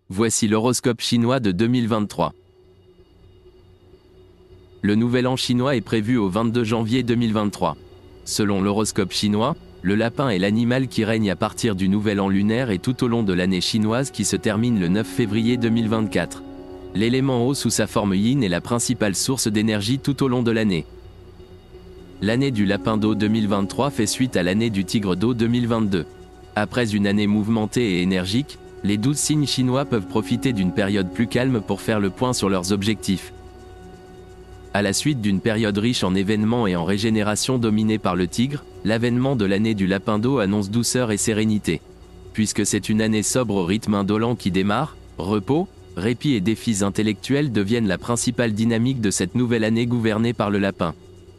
Voici l'horoscope chinois de 2023. Le nouvel an chinois est prévu au 22 janvier 2023. Selon l'horoscope chinois, le lapin est l'animal qui règne à partir du nouvel an lunaire et tout au long de l'année chinoise qui se termine le 9 février 2024. L'élément eau sous sa forme yin est la principale source d'énergie tout au long de l'année. L'année du lapin d'eau 2023 fait suite à l'année du tigre d'eau 2022. Après une année mouvementée et énergique, les 12 signes chinois peuvent profiter d'une période plus calme pour faire le point sur leurs objectifs. À la suite d'une période riche en événements et en régénération dominée par le tigre, l'avènement de l'année du lapin d'eau annonce douceur et sérénité. Puisque c'est une année sobre au rythme indolent qui démarre, repos, répit et défis intellectuels deviennent la principale dynamique de cette nouvelle année gouvernée par le lapin.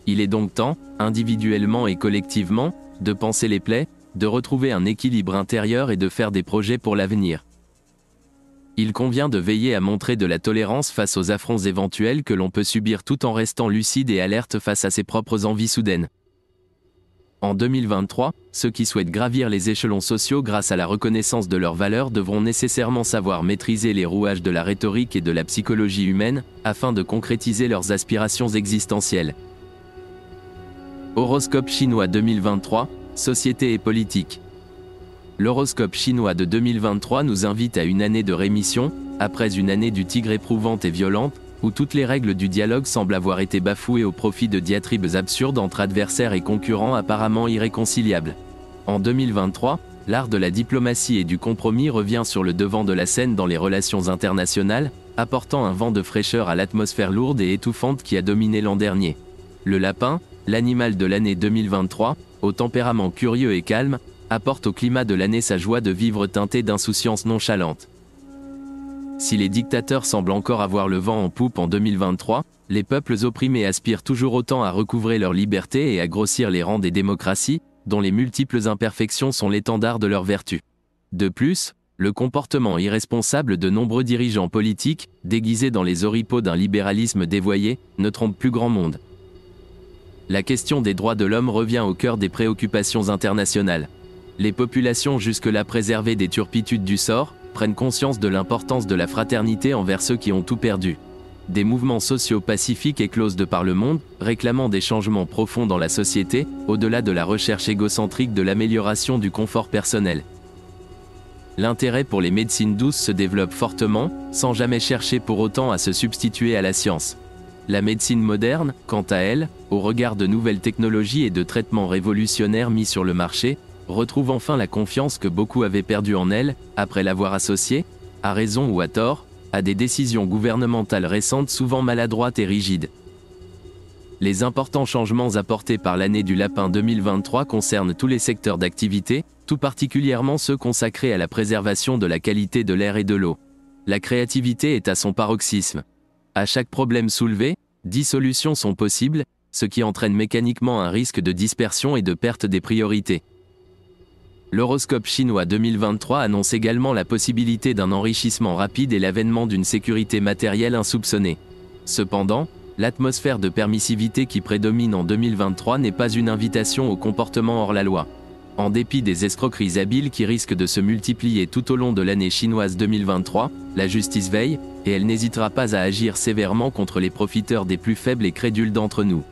Il est donc temps, individuellement et collectivement, de panser les plaies, de retrouver un équilibre intérieur et de faire des projets pour l'avenir. Il convient de veiller à montrer de la tolérance face aux affronts éventuels que l'on peut subir tout en restant lucide et alerte face à ses propres envies soudaines. En 2023, ceux qui souhaitent gravir les échelons sociaux grâce à la reconnaissance de leurs valeurs devront nécessairement savoir maîtriser les rouages de la rhétorique et de la psychologie humaine, afin de concrétiser leurs aspirations existentielles. Horoscope chinois 2023, Société et politique. L'horoscope chinois de 2023 nous invite à une année de rémission, après une année du tigre éprouvante et violente, où toutes les règles du dialogue semblent avoir été bafouées au profit de diatribes absurdes entre adversaires et concurrents apparemment irréconciliables. En 2023, l'art de la diplomatie et du compromis revient sur le devant de la scène dans les relations internationales, apportant un vent de fraîcheur à l'atmosphère lourde et étouffante qui a dominé l'an dernier. Le lapin, l'animal de l'année 2023, au tempérament curieux et calme, apporte au climat de l'année sa joie de vivre teintée d'insouciance nonchalante. Si les dictateurs semblent encore avoir le vent en poupe en 2023, les peuples opprimés aspirent toujours autant à recouvrer leur liberté et à grossir les rangs des démocraties, dont les multiples imperfections sont l'étendard de leur vertu. De plus, le comportement irresponsable de nombreux dirigeants politiques, déguisés dans les oripeaux d'un libéralisme dévoyé, ne trompe plus grand monde. La question des droits de l'homme revient au cœur des préoccupations internationales. Les populations jusque-là préservées des turpitudes du sort, prennent conscience de l'importance de la fraternité envers ceux qui ont tout perdu. Des mouvements sociaux pacifiques éclosent de par le monde, réclamant des changements profonds dans la société, au-delà de la recherche égocentrique de l'amélioration du confort personnel. L'intérêt pour les médecines douces se développe fortement, sans jamais chercher pour autant à se substituer à la science. La médecine moderne, quant à elle, au regard de nouvelles technologies et de traitements révolutionnaires mis sur le marché, retrouve enfin la confiance que beaucoup avaient perdue en elle, après l'avoir associée, à raison ou à tort, à des décisions gouvernementales récentes souvent maladroites et rigides. Les importants changements apportés par l'année du lapin 2023 concernent tous les secteurs d'activité, tout particulièrement ceux consacrés à la préservation de la qualité de l'air et de l'eau. La créativité est à son paroxysme. À chaque problème soulevé, 10 solutions sont possibles, ce qui entraîne mécaniquement un risque de dispersion et de perte des priorités. L'horoscope chinois 2023 annonce également la possibilité d'un enrichissement rapide et l'avènement d'une sécurité matérielle insoupçonnée. Cependant, l'atmosphère de permissivité qui prédomine en 2023 n'est pas une invitation au comportement hors la loi. En dépit des escroqueries habiles qui risquent de se multiplier tout au long de l'année chinoise 2023, la justice veille, et elle n'hésitera pas à agir sévèrement contre les profiteurs des plus faibles et crédules d'entre nous.